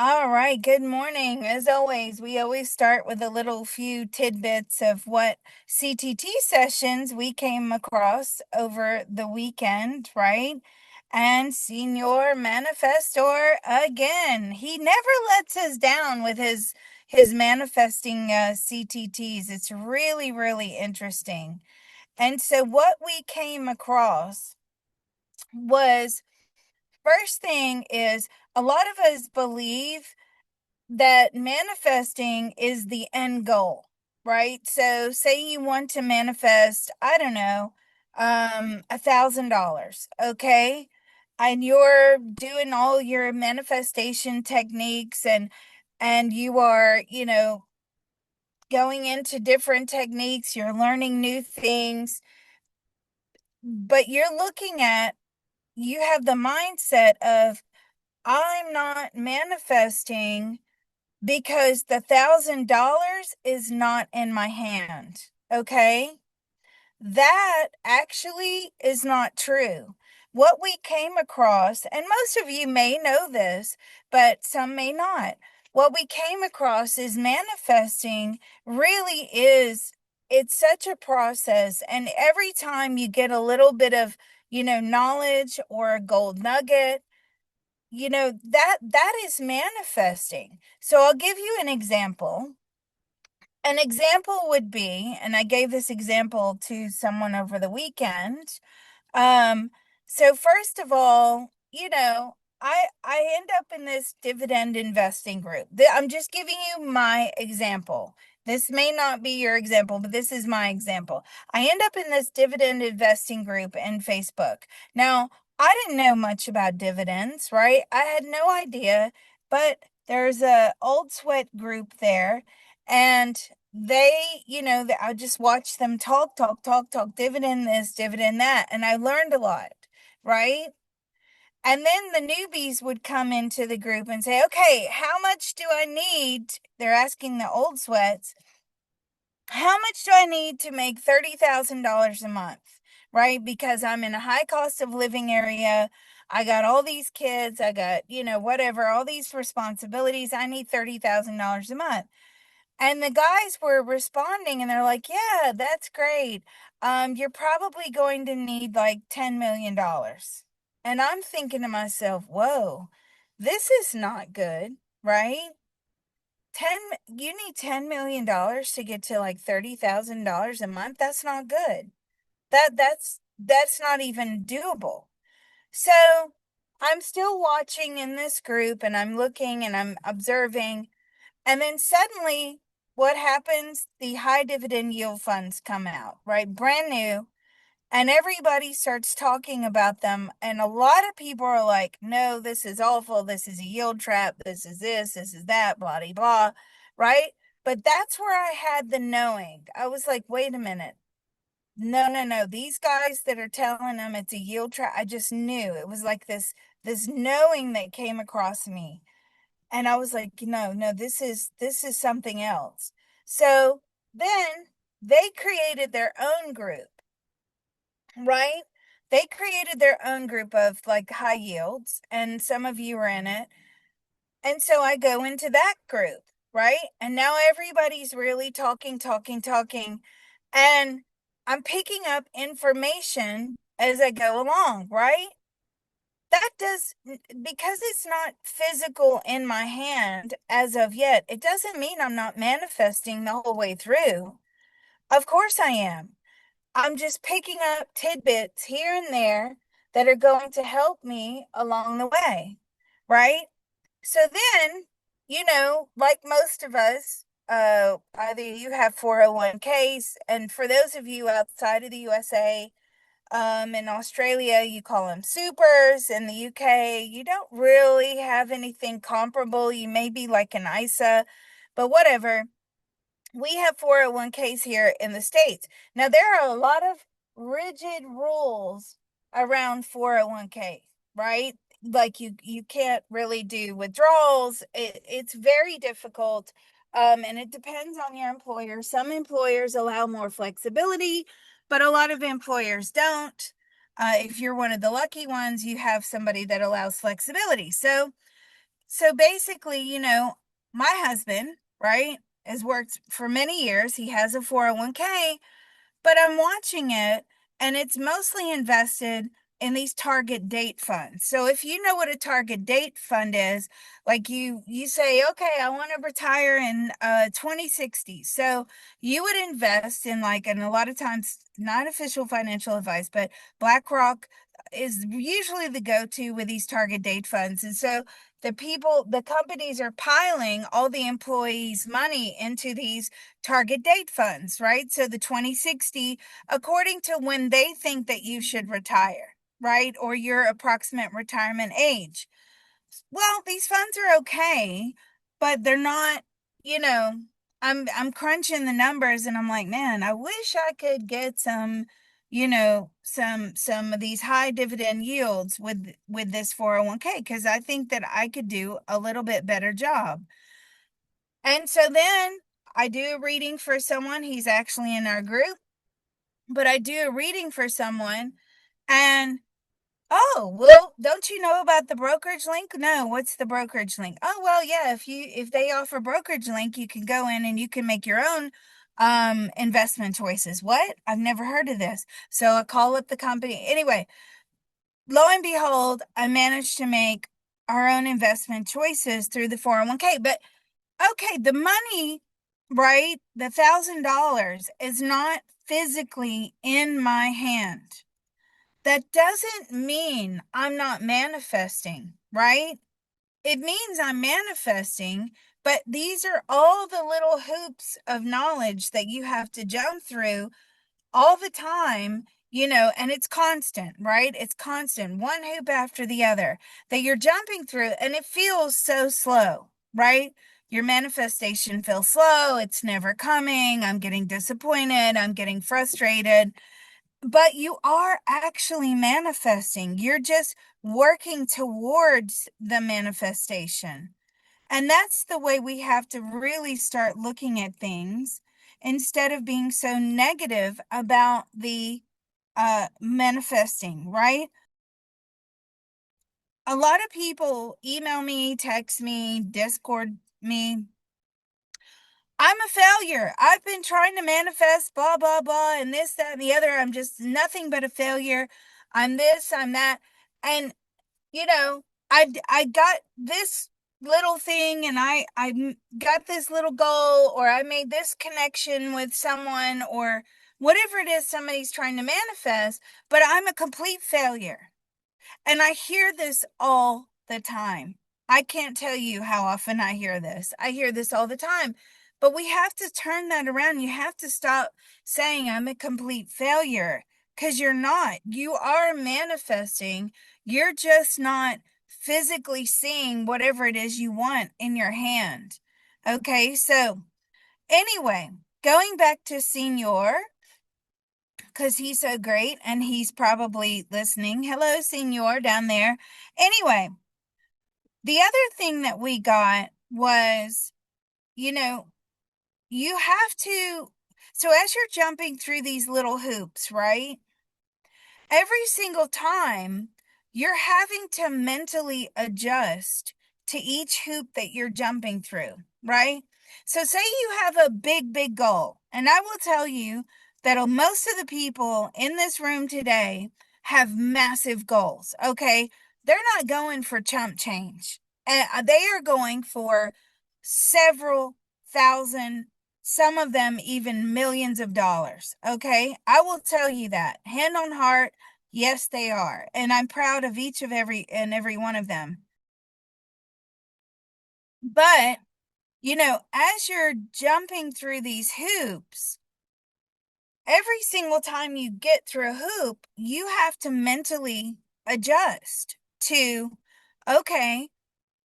All right, good morning. As always, we always start with a little few tidbits of what CTT sessions we came across over the weekend, right? And Senior Manifestor again. He never lets us down with his manifesting CTTs. It's really, really interesting. And so what we came across was first thing is a lot of us believe that manifesting is the end goal, right? So say you want to manifest, I don't know, $1,000, okay? And you're doing all your manifestation techniques and you are, going into different techniques, you're learning new things, but you have the mindset of I'm not manifesting because the $1,000 is not in my hand. Okay. That actually is not true. What we came across, and most of you may know this, but some may not. What we came across is manifesting really is, it's such a process. And every time you get a little bit of, knowledge or a gold nugget, that is manifesting. So I'll give you an example. An example would be, and I gave this example to someone over the weekend. um, so first of all, I end up in this dividend investing group. I'm just giving you my example. This may not be your example, but this is my example. I end up in this dividend investing group in Facebook. Now, I didn't know much about dividends, right? I had no idea, but there's a old sweat group there, and I just watched them talk, dividend this, dividend that, and I learned a lot, right? And then the newbies would come into the group and say, okay, how much do I need? They're asking the old sweats, how much do I need to make $30,000 a month, right? Because I'm in a high cost of living area. I got all these kids. I got, whatever, all these responsibilities. I need $30,000 a month. And the guys were responding and they're like, yeah, that's great. You're probably going to need like $10 million. And I'm thinking to myself, whoa, this is not good, right? 10, you need $10 million to get to like $30,000 a month. That's not good. That's not even doable. So I'm still watching in this group and I'm looking and I'm observing. And then suddenly, what happens? The high dividend yield funds come out, right? Brand new. And everybody starts talking about them. And a lot of people are like, no, this is awful. This is a yield trap. This is that, blah, blah, blah, right? But that's where I had the knowing. I was like, wait a minute. No, no, no. These guys that are telling them it's a yield trap, I just knew. It was like this knowing that came across me, and I was like, no, no, this is something else. So then they created their own group, right? They created their own group of like high yields, and some of you are in it. And so I go into that group, right? And now everybody's really talking, and I'm picking up information as I go along, right? That does, because it's not physical in my hand as of yet, it doesn't mean I'm not manifesting the whole way through. Of course I am. I'm just picking up tidbits here and there that are going to help me along the way, right? So then, like most of us, either you have 401ks, and for those of you outside of the USA, in Australia, you call them supers. In the UK, you don't really have anything comparable. You may be like an ISA, but whatever. We have 401ks here in the States. Now, there are a lot of rigid rules around 401k, right? Like you can't really do withdrawals. It's very difficult. And it depends on your employer. Some employers allow more flexibility, but a lot of employers don't. If you're one of the lucky ones, you have somebody that allows flexibility. So So basically, my husband, right, has worked for many years. He has a 401k, but I'm watching it and it's mostly invested in these target date funds. So if you know what a target date fund is, like you say, okay, I want to retire in 2060. So you would invest in like, and a lot of times not official financial advice, but BlackRock is usually the go-to with these target date funds. And so the companies are piling all the employees' money into these target date funds, right? So the 2060, according to when they think that you should retire, right? Or your approximate retirement age. Well, these funds are okay, but they're not, you know, I'm crunching the numbers and I'm like, man, I wish I could get some, some of these high dividend yields with this 401k because I think that I could do a little bit better job. And so then I do a reading for someone. He's actually in our group, but I do a reading for someone and oh, well, don't you know about the brokerage link? No, what's the brokerage link? Oh, well, yeah, if they offer brokerage link, you can go in and you can make your own investment choices. What? I've never heard of this. So I call up the company. Anyway, lo and behold, I managed to make our own investment choices through the 401k. But okay, the money, right? The $1,000 is not physically in my hand. That doesn't mean I'm not manifesting, right? It means I'm manifesting, but these are all the little hoops of knowledge that you have to jump through all the time, and it's constant, right? It's constant, one hoop after the other that you're jumping through, and it feels so slow, right? Your manifestation feels slow. It's never coming. I'm getting disappointed. I'm getting frustrated. But you are actually manifesting. You're just working towards the manifestation. And that's the way we have to really start looking at things instead of being so negative about the manifesting, right? A lot of people email me, text me, Discord me. I'm a failure. I've been trying to manifest blah, blah, blah, and this, that, and the other. I'm just nothing but a failure. I'm this, I'm that. And, you know, I got this little thing and I got this little goal or I made this connection with someone or whatever it is somebody's trying to manifest, but I'm a complete failure. And I hear this all the time. I can't tell you how often I hear this. I hear this all the time. But we have to turn that around. You have to stop saying I'm a complete failure because you're not. You are manifesting. You're just not physically seeing whatever it is you want in your hand. Okay, so anyway, going back to Senior, because he's so great and he's probably listening. Hello, Senor, down there. Anyway, the other thing that we got was, you know, you have to, so as you're jumping through these little hoops, right? Every single time you're having to mentally adjust to each hoop that you're jumping through, right? So, say you have a big, big goal, and I will tell you that most of the people in this room today have massive goals, okay? They're not going for chump change, they are going for several thousand, some of them even millions of dollars, okay? I will tell you that, hand on heart. Yes, they are. And I'm proud of each of every one of them. But, as you're jumping through these hoops, every single time you get through a hoop, you have to mentally adjust to, okay,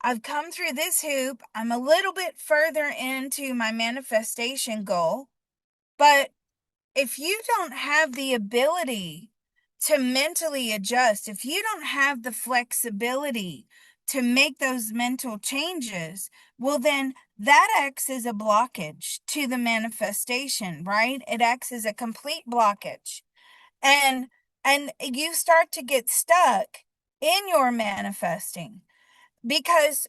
I've come through this hoop. I'm a little bit further into my manifestation goal, but if you don't have the ability to mentally adjust, if you don't have the flexibility to make those mental changes, well, then that acts as a blockage to the manifestation, right? It acts as a complete blockage. And you start to get stuck in your manifesting because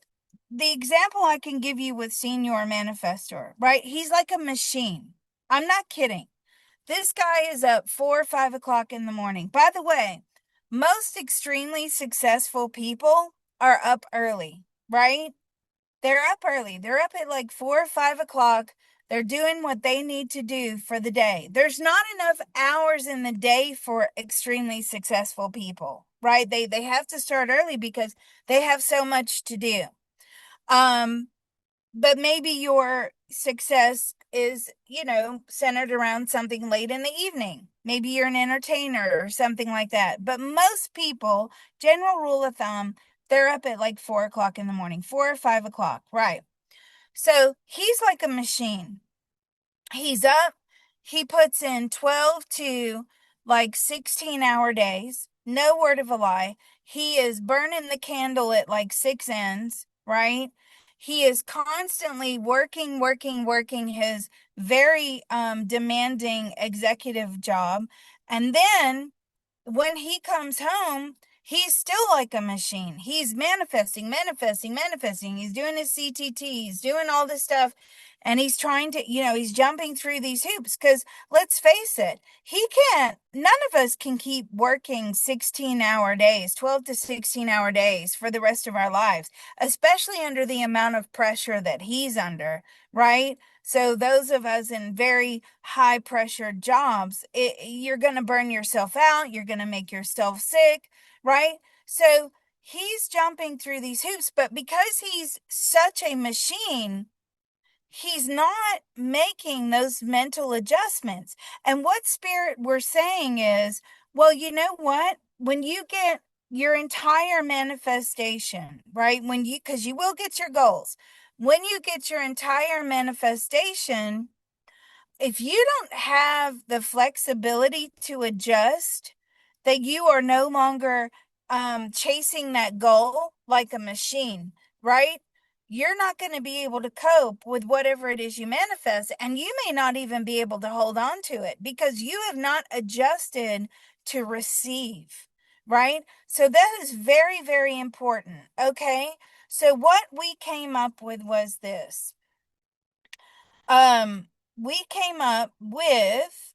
the example I can give you with Senior Manifestor, right? He's like a machine. I'm not kidding. This guy is up 4 or 5 o'clock in the morning. By the way, most extremely successful people are up early, right? They're up early. They're up at like 4 or 5 o'clock. They're doing what they need to do for the day. There's not enough hours in the day for extremely successful people, right? They have to start early because they have so much to do. Um, but maybe your success is, centered around something late in the evening. Maybe you're an entertainer or something like that. But most people, general rule of thumb, they're up at like 4 o'clock in the morning, 4 or 5 o'clock, right? So he's like a machine. He's up, he puts in 12 to like 16-hour days. No word of a lie. He is burning the candle at like six ends, right? He is constantly working his very demanding executive job. And then when he comes home, he's still like a machine. He's manifesting. He's doing his CTT, he's doing all this stuff. And he's trying to, he's jumping through these hoops because let's face it, none of us can keep working 16-hour days, 12 to 16-hour days for the rest of our lives, especially under the amount of pressure that he's under, right? So those of us in very high pressure jobs, you're going to burn yourself out. You're going to make yourself sick, right? So he's jumping through these hoops, but because he's such a machine, he's not making those mental adjustments. And what spirit we're saying is, well, you know what? When you get your entire manifestation, right? Because you will get your goals. When you get your entire manifestation, if you don't have the flexibility to adjust, that you are no longer chasing that goal like a machine, right? You're not going to be able to cope with whatever it is you manifest, and you may not even be able to hold on to it because you have not adjusted to receive, right? So that is very, very important. Okay. So what we came up with was this. We came up with,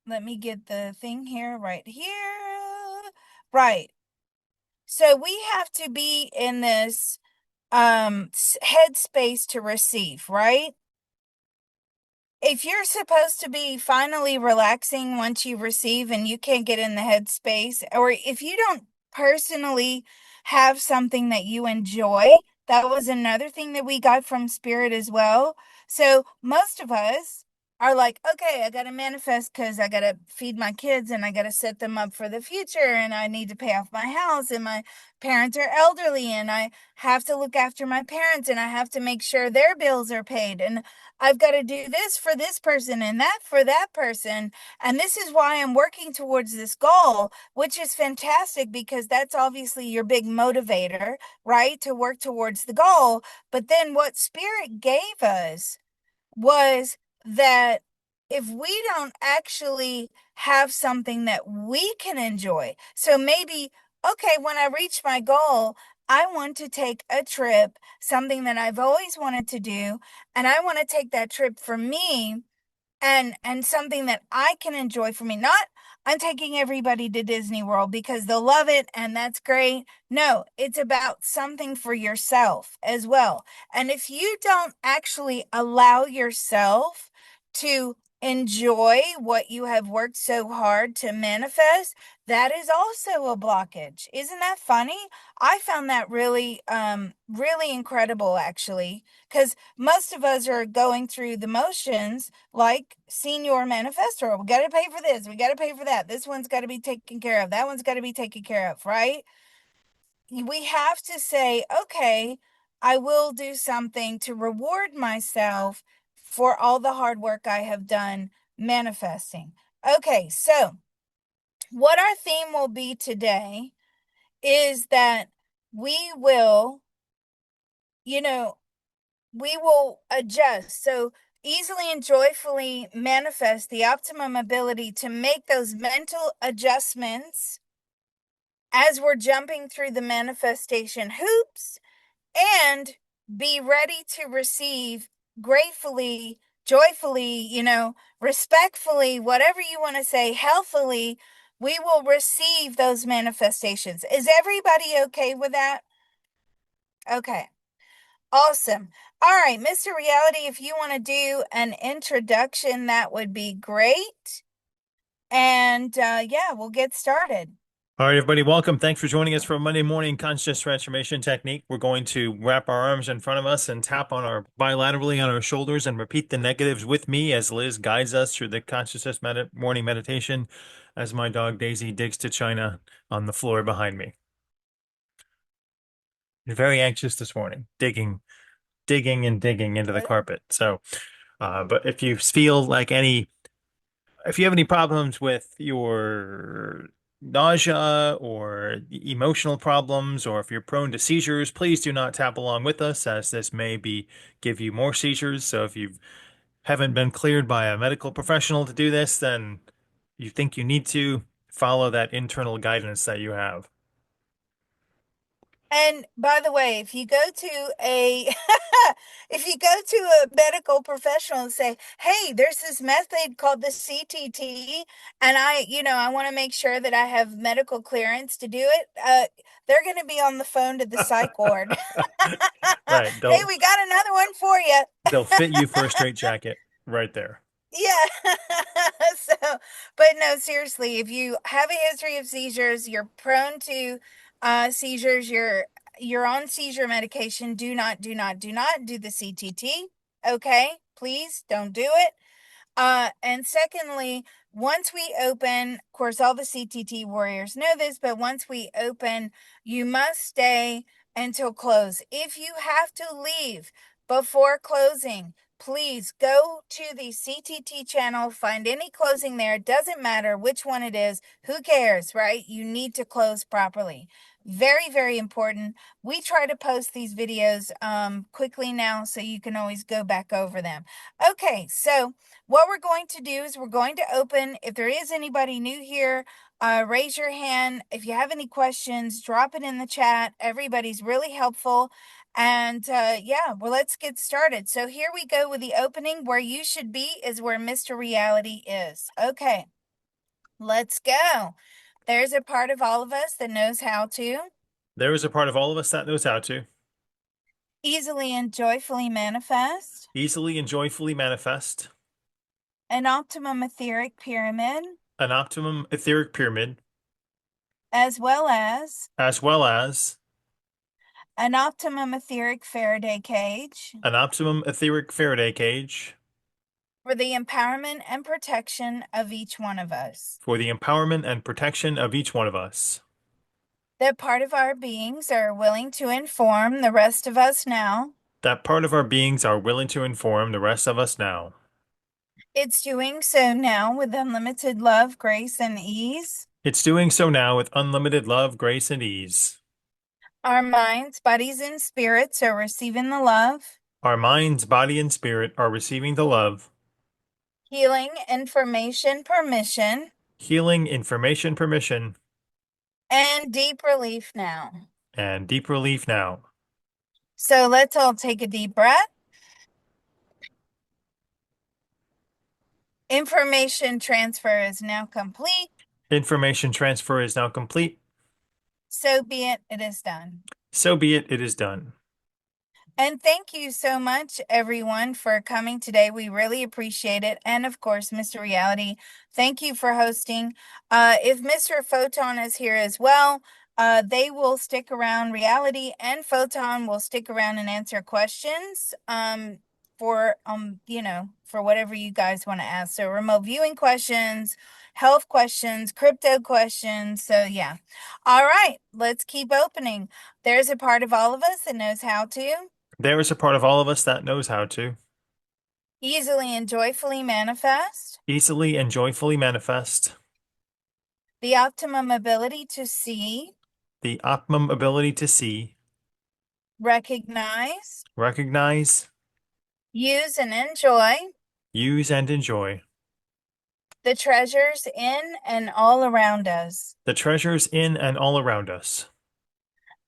let me get the thing here, right here. Right. So we have to be in this headspace to receive, right? If you're supposed to be finally relaxing once you receive and you can't get in the headspace, or if you don't personally have something that you enjoy, that was another thing that we got from Spirit as well. So most of us are like, okay, I got to manifest because I got to feed my kids and I got to set them up for the future and I need to pay off my house and my parents are elderly and I have to look after my parents and I have to make sure their bills are paid and I've got to do this for this person and that for that person. And this is why I'm working towards this goal, which is fantastic because that's obviously your big motivator, right? To work towards the goal. But then what Spirit gave us was that if we don't actually have something that we can enjoy, so maybe, okay, when I reach my goal, I want to take a trip, something that I've always wanted to do, and I want to take that trip for me and something that I can enjoy for me. Not I'm taking everybody to Disney World because they'll love it and that's great. No, it's about something for yourself as well. And if you don't actually allow yourself to enjoy what you have worked so hard to manifest, that is also a blockage. Isn't that funny? I found that really incredible actually, because most of us are going through the motions like Senior Manifesto. We got to pay for this. We got to pay for that. This one's got to be taken care of. That one's got to be taken care of, right? We have to say, okay, I will do something to reward myself for all the hard work I have done manifesting. Okay, so what our theme will be today is that we will, you know, we will adjust. So easily and joyfully manifest the optimum ability to make those mental adjustments as we're jumping through the manifestation hoops and be ready to receive gratefully, joyfully, respectfully, whatever you want to say, healthily. We will receive those manifestations. Is everybody okay with that? Okay. Awesome. All right, Mr. Reality, if you want to do an introduction, that would be great. And yeah, we'll get started. All right, everybody, welcome. Thanks for joining us for a Monday morning conscious transformation technique. We're going to wrap our arms in front of us and tap on our bilaterally on our shoulders and repeat the negatives with me as Liz guides us through the consciousness morning meditation as my dog Daisy digs to China on the floor behind me. You're very anxious this morning, digging and digging into the carpet. But if you have any problems with your nausea or emotional problems, or if you're prone to seizures, please do not tap along with us, as this may be give you more seizures. So if you haven't been cleared by a medical professional to do this, then you think you need to follow that internal guidance that you have. And by the way, if you go to a if you go to a medical professional and say, "Hey, there's this method called the CTT, and I want to make sure that I have medical clearance to do it," they're going to be on the phone to the psych ward. Right. Hey, we got another one for you. They'll fit you for a straight jacket right there. Yeah. So, but no, seriously, if you have a history of seizures, you're prone to seizures, you're on seizure medication, do not do the CTT. Okay? Please don't do it. And secondly, once we open, of course, all the CTT warriors know this, but once we open, you must stay until close. If you have to leave before closing, please go to the CTT channel, find any closing there. It doesn't matter which one it is. Who cares, right? You need to close properly. Very, very important. We try to post these videos quickly now, so you can always go back over them. Okay, so what we're going to do is we're going to open. If there is anybody new here, raise your hand. If you have any questions, drop it in the chat. Everybody's really helpful. And yeah, well, let's get started. So here we go with the opening. Where you should be is where Mr. Reality is. Okay, let's go. There's a part of all of us that knows how to There is a part of all of us that knows how to easily and joyfully manifest easily and joyfully manifest an optimum etheric pyramid, an optimum etheric pyramid, as well as as well as an optimum etheric Faraday cage an optimum etheric Faraday cage for the empowerment and protection of each one of us. for the empowerment and protection of each one of us. That part of our beings are willing to inform the rest of us now. That part of our beings are willing to inform the rest of us now. It's doing so now with unlimited love, grace, and ease. It's doing so now with unlimited love, grace, and ease. Our minds, bodies, and spirits are receiving the love, Our minds, body, and spirit are receiving the love, healing, information, permission, healing, information, permission, and deep relief now. and deep relief now. So let's all take a deep breath. Information transfer is now complete. Information transfer is now complete. So be it, it is done. So be it, it is done. And thank you so much, everyone, for coming today. We really appreciate it. And of course, Mr. Reality, thank you for hosting. If Mr. Photon is here as well, they will stick around. Reality and Photon will stick around and answer questions for whatever you guys want to ask. So remote viewing questions, health questions, crypto questions. So yeah. All right, let's keep opening. There's a part of all of us that knows how to There is a part of all of us that knows how to easily and joyfully manifest easily and joyfully manifest the optimum ability to see, the optimum ability to see, recognize, recognize, use, and enjoy use, and enjoy the treasures in and all around us. the treasures in and all around us.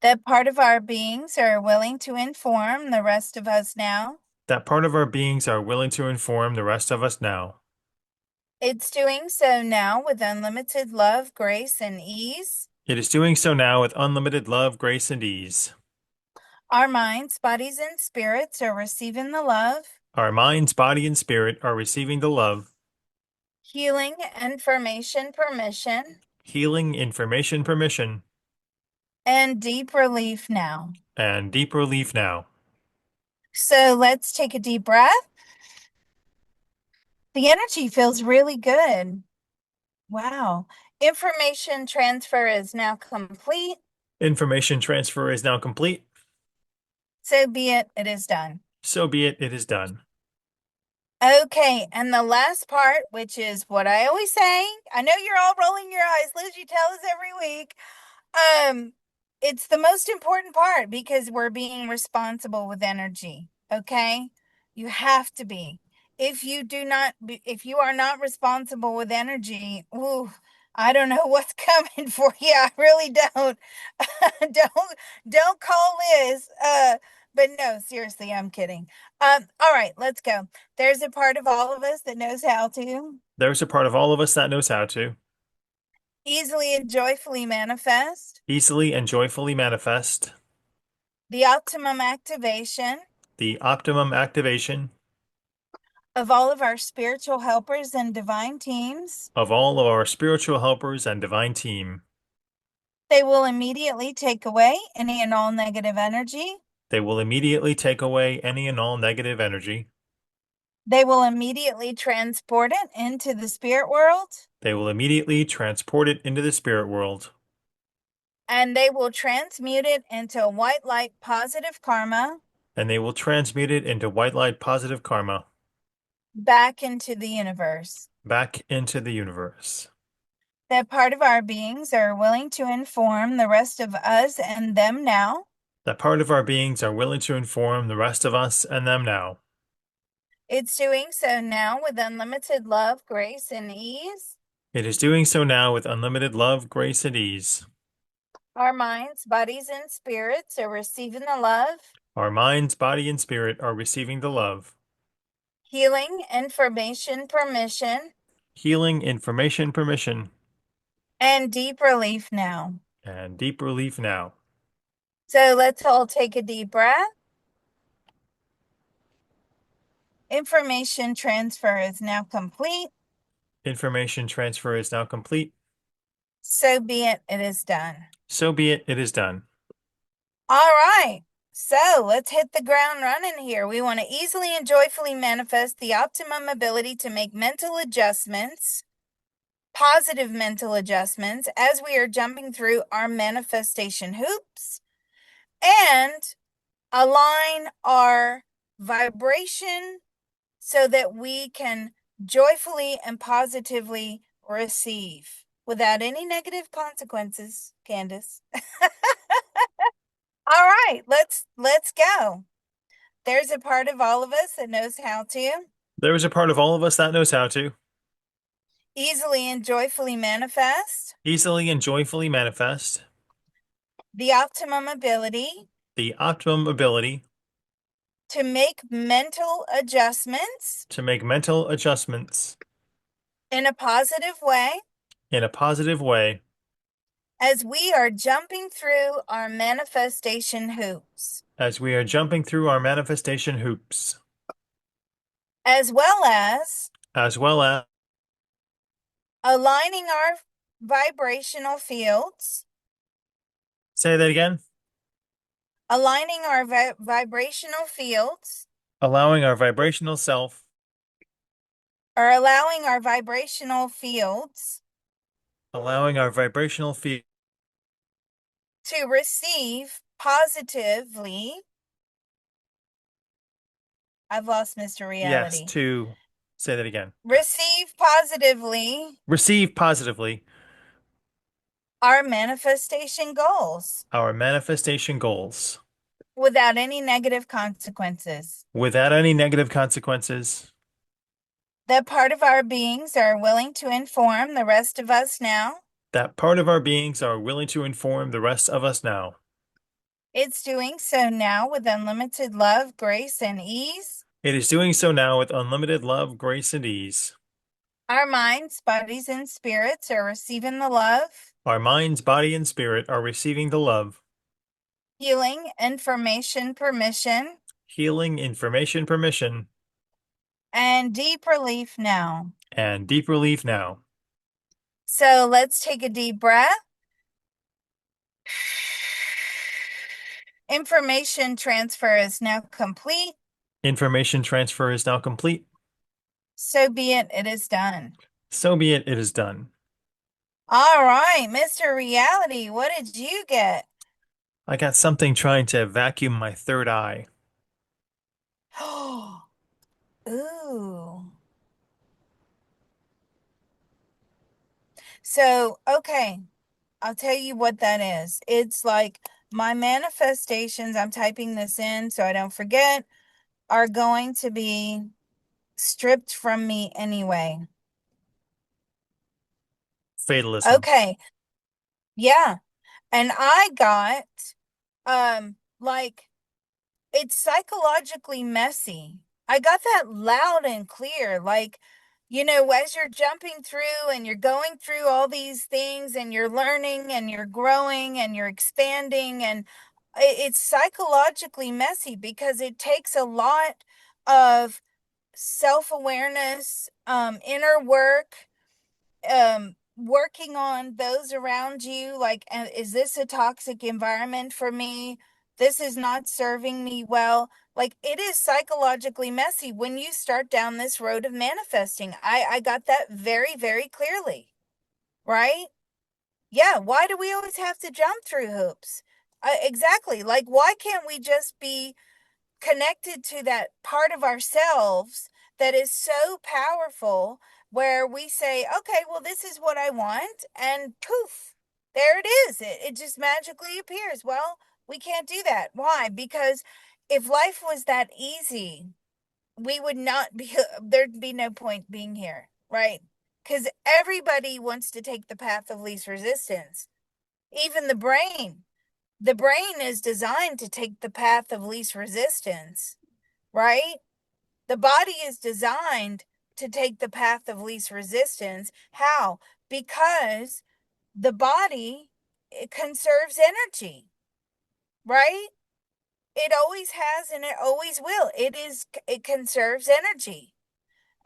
That part of our beings are willing to inform the rest of us now. That part of our beings are willing to inform the rest of us now. It's doing so now with unlimited love, grace, and ease. It is doing so now with unlimited love, grace, and ease. Our minds, bodies, and spirits are receiving the love, Our minds, body, and spirit are receiving the love, healing, information, permission, healing, information, permission, and deep relief now. and deep relief now. So let's take a deep breath. The energy feels really good. Wow. Information transfer is now complete. Information transfer is now complete. So be it, it is done. So be it, it is done. Okay, and the last part, which is what I always say, I know you're all rolling your eyes, Liz, you tell us every week. Um, it's the most important part because we're being responsible with energy, okay? You have to be. If you are not responsible with energy, ooh, I don't know what's coming for you. I really don't. Don't call Liz. But no, seriously, I'm kidding. All right, let's go. There's a part of all of us that knows how to There's a part of all of us that knows how to easily and joyfully manifest easily and joyfully manifest the optimum activation the optimum activation of all of our spiritual helpers and divine teams. of all of our spiritual helpers and divine team. They will immediately take away any and all negative energy. They will immediately take away any and all negative energy. They will immediately transport it into the spirit world, They will immediately transport it into the spirit world, and they will transmute it into white light positive karma and they will transmute it into white light positive karma back into the universe. back into the universe. That part of our beings are willing to inform the rest of us and them now. That part of our beings are willing to inform the rest of us and them now. It's doing so now with unlimited love, grace, and ease. It is doing so now with unlimited love, grace, and ease. Our minds, bodies, and spirits are receiving the love, Our minds, body, and spirit are receiving the love, healing, information, permission, healing, information, permission, and deep relief now. and deep relief now. So let's all take a deep breath. Information transfer is now complete. Information transfer is now complete. So be it, it is done. So be it, it is done. All right. So let's hit the ground running here. We want to easily and joyfully manifest the optimum ability to make mental adjustments, positive mental adjustments, as we are jumping through our manifestation hoops and align our vibration so that we can joyfully and positively receive without any negative consequences, Candace. All right, let's go. There's a part of all of us that knows how to There is a part of all of us that knows how to easily and joyfully manifest easily and joyfully manifest the optimum ability the optimum ability to make mental adjustments to make mental adjustments in a positive way in a positive way as we are jumping through our manifestation hoops, as we are jumping through our manifestation hoops, as well as as well as aligning our vibrational fields, say that again, aligning our vibrational fields, allowing our vibrational self, or allowing our vibrational fields allowing our vibrational field to receive positively. I've lost Mr. yes, Reality. to say that again. Receive positively Receive positively our manifestation goals our manifestation goals without any negative consequences. without any negative consequences. That part of our beings are willing to inform the rest of us now. That part of our beings are willing to inform the rest of us now. It's doing so now with unlimited love, grace, and ease. It is doing so now with unlimited love, grace, and ease. Our minds, bodies, and spirits are receiving the love, Our minds, body, and spirit are receiving the love, healing, information, permission, healing, information, permission, and deep relief now. and deep relief now. So let's take a deep breath. Information transfer is now complete. Information transfer is now complete. So be it, it is done. So be it, it is done. All right, Mr. Reality, what did you get? I got something trying to vacuum my third eye. Ooh. So, okay, I'll tell you what that is. It's like my manifestations, I'm typing this in so I don't forget, are going to be stripped from me anyway. Fatalism. Okay, yeah. And I got like it's psychologically messy. I got that loud and clear. Like, as you're jumping through and you're going through all these things and you're learning and you're growing and you're expanding, and it's psychologically messy because it takes a lot of self-awareness, inner work, working on those around you, like, is this a toxic environment for me? This is not serving me well. Like, it is psychologically messy when you start down this road of manifesting. I got that very, very clearly, right? Yeah, why do we always have to jump through hoops? Exactly. Like, why can't we just be connected to that part of ourselves that is so powerful, where we say, okay, well, this is what I want, and poof, there it is. It just magically appears. Well, we can't do that. Why? Because if life was that easy, we would not be, there'd be no point being here, right? Because everybody wants to take the path of least resistance, even the brain. The brain is designed to take the path of least resistance, right? The body is designed to take the path of least resistance. How? Because the body, it conserves energy, right? It always has and it always will. It conserves energy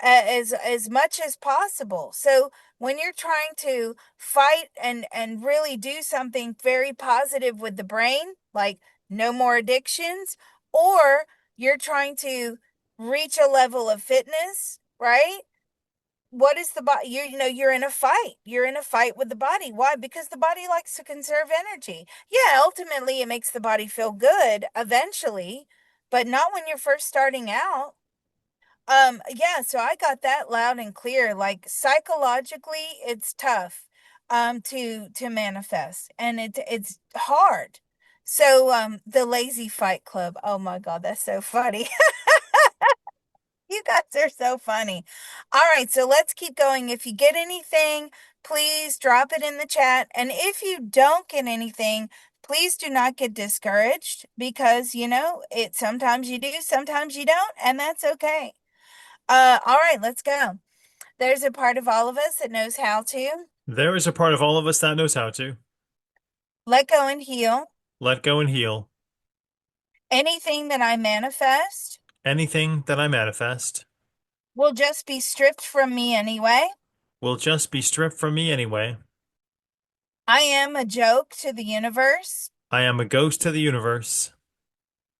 as much as possible. So when you're trying to fight and really do something very positive with the brain, like no more addictions, or you're trying to reach a level of fitness, right? What is the body? You're in a fight. You're in a fight with the body. Why? Because the body likes to conserve energy. Yeah, ultimately it makes the body feel good eventually, but not when you're first starting out. Yeah, so I got that loud and clear. Like, psychologically, it's tough to manifest, and it's hard. So the lazy fight club. Oh my God, that's so funny. You guys are so funny. All right, so let's keep going. If you get anything, please drop it in the chat. And if you don't get anything, please do not get discouraged, because it sometimes you do, sometimes you don't, and that's okay. All right, let's go. There's a part of all of us that knows how to There is a part of all of us that knows how to let go and heal. let go and heal. Anything that I manifest Anything that I manifest will just be stripped from me anyway. will just be stripped from me anyway. I am a joke to the universe. I am a ghost to the universe.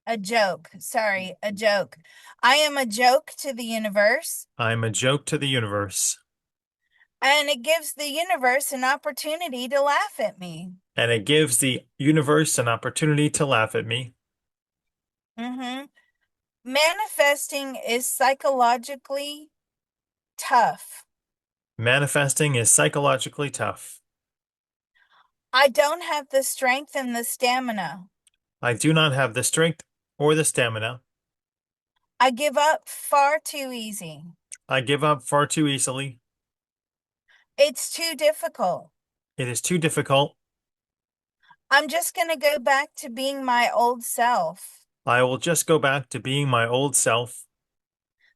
A joke. Sorry, a joke. I am a joke to the universe, I am a joke to the universe. and it gives the universe an opportunity to laugh at me. And it gives the universe an opportunity to laugh at me. Mm-hmm. Manifesting is psychologically tough. Manifesting is psychologically tough. I don't have the strength and the stamina. I do not have the strength or the stamina. I give up far too easy. I give up far too easily. It's too difficult. It is too difficult. I'm just going to go back to being my old self. I will just go back to being my old self.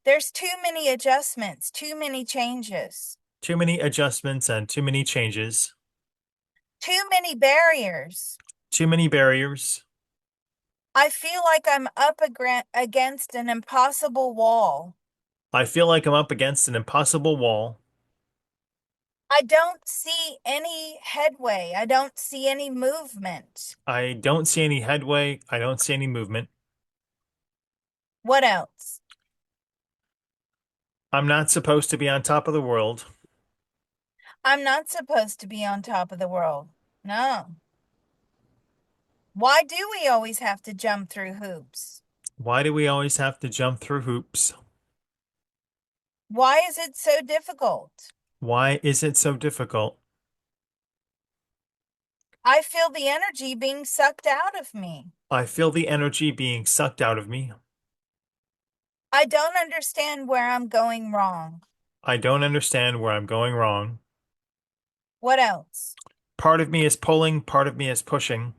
There's too many adjustments, too many changes, Too many adjustments and too many changes. too many barriers. Too many barriers. I feel like I'm up against an impossible wall. I feel like I'm up against an impossible wall. I don't see any headway. I don't see any movement. I don't see any headway. I don't see any movement. What else? I'm not supposed to be on top of the world. I'm not supposed to be on top of the world. No. Why do we always have to jump through hoops? Why do we always have to jump through hoops? Why is it so difficult? Why is it so difficult? I feel the energy being sucked out of me. I feel the energy being sucked out of me. I don't understand where I'm going wrong. I don't understand where I'm going wrong. What else? Part of me is pulling, part of me is pushing.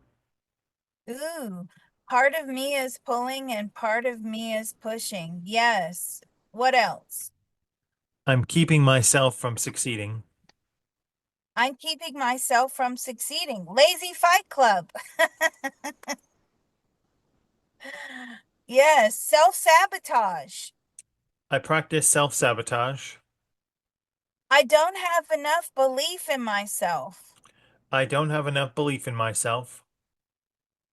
Ooh, part of me is pulling and part of me is pushing. Yes. What else? I'm keeping myself from succeeding. I'm keeping myself from succeeding. Lazy Fight Club. Yes, self-sabotage. I practice self-sabotage. I don't have enough belief in myself I don't have enough belief in myself,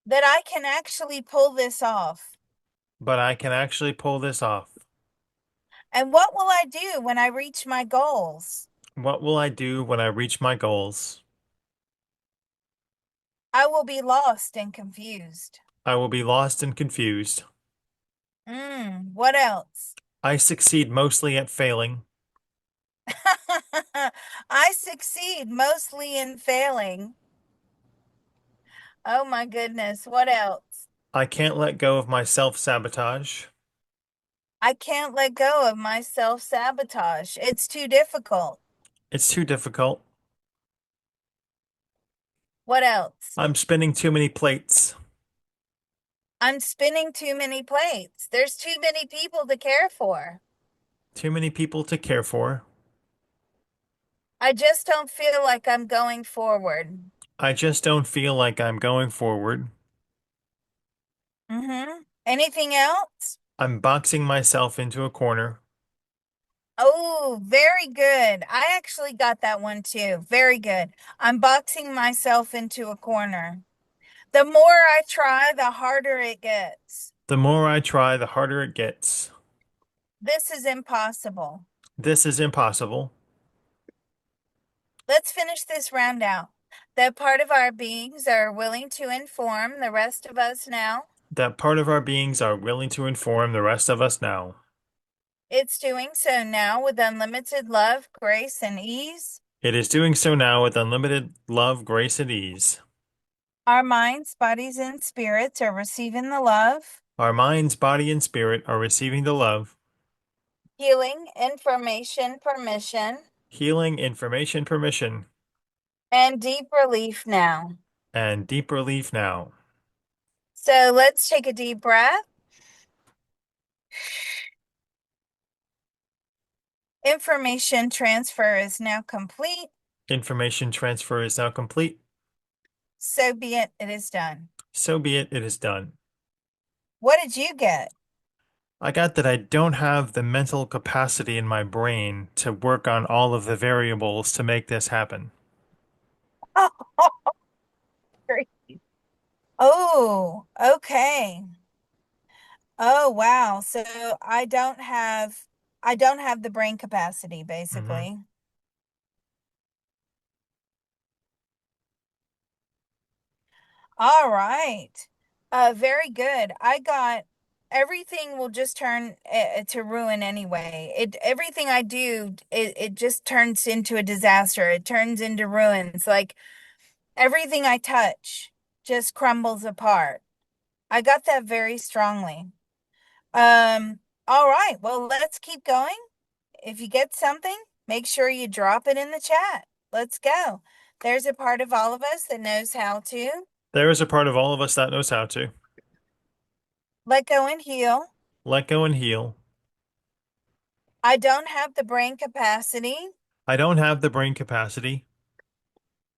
that I can actually pull this off. but I can actually pull this off. And what will I do when I reach my goals? What will I do when I reach my goals? I will be lost and confused. I will be lost and confused. What else? I succeed mostly at failing. I succeed mostly in failing. Oh my goodness, what else? I can't let go of my self-sabotage. I can't let go of my self-sabotage. It's too difficult. It's too difficult. What else? I'm spinning too many plates. I'm spinning too many plates. There's too many people to care for. Too many people to care for. I just don't feel like I'm going forward. I just don't feel like I'm going forward. Anything else? I'm boxing myself into a corner. Oh, very good. I actually got that one too. Very good. I'm boxing myself into a corner. The more I try, the harder it gets. The more I try, the harder it gets. This is impossible. This is impossible. Let's finish this round out. That part of our beings are willing to inform the rest of us now. That part of our beings are willing to inform the rest of us now. It's doing so now with unlimited love, grace, and ease. It is doing so now with unlimited love, grace, and ease. Our minds, bodies, and spirits are receiving the love, Our minds, body, and spirit are receiving the love, healing, information, permission, healing, information, permission, and deep relief now. and deep relief now. So let's take a deep breath. Information transfer is now complete. Information transfer is now complete. So be it, it is done. So be it, it is done. What did you get? I got that I don't have the mental capacity in my brain to work on all of the variables to make this happen. Oh, great. Oh, okay. Oh, wow. So I don't have the brain capacity, hmm basically. All right. Very good. I got everything will just turn to ruin anyway. Everything I do, it just turns into a disaster. It turns into ruins. Like everything I touch just crumbles apart. I got that very strongly. Um, all right. Well, let's keep going. If you get something, make sure you drop it in the chat. Let's go. There's a part of all of us that knows how to. There is a part of all of us that knows how to Let go and heal. let go and heal. I don't have the brain capacity I don't have the brain capacity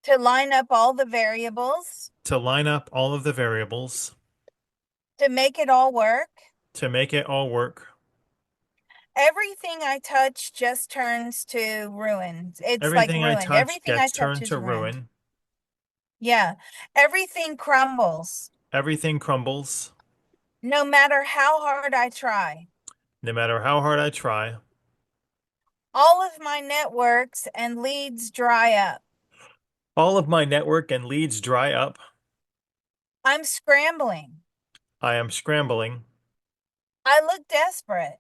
to line up all the variables to line up all of the variables to make it all work. to make it all work. Everything I touch just turns to ruin. It's like Everything I ruined. touch Everything I gets touch turned is to ruined. ruin. Yeah. Everything crumbles Everything crumbles, no matter how hard I try. no matter how hard I try. All of my networks and leads dry up. All of my network and leads dry up. I'm scrambling. I am scrambling. I look desperate.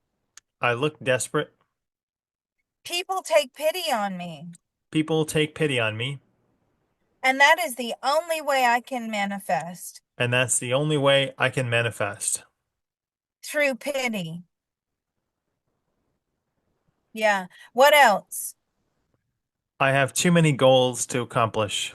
I look desperate. People take pity on me. People take pity on me, And that is the only way I can manifest and that's the only way I can manifest. through pity. Yeah. What else? I have too many goals to accomplish.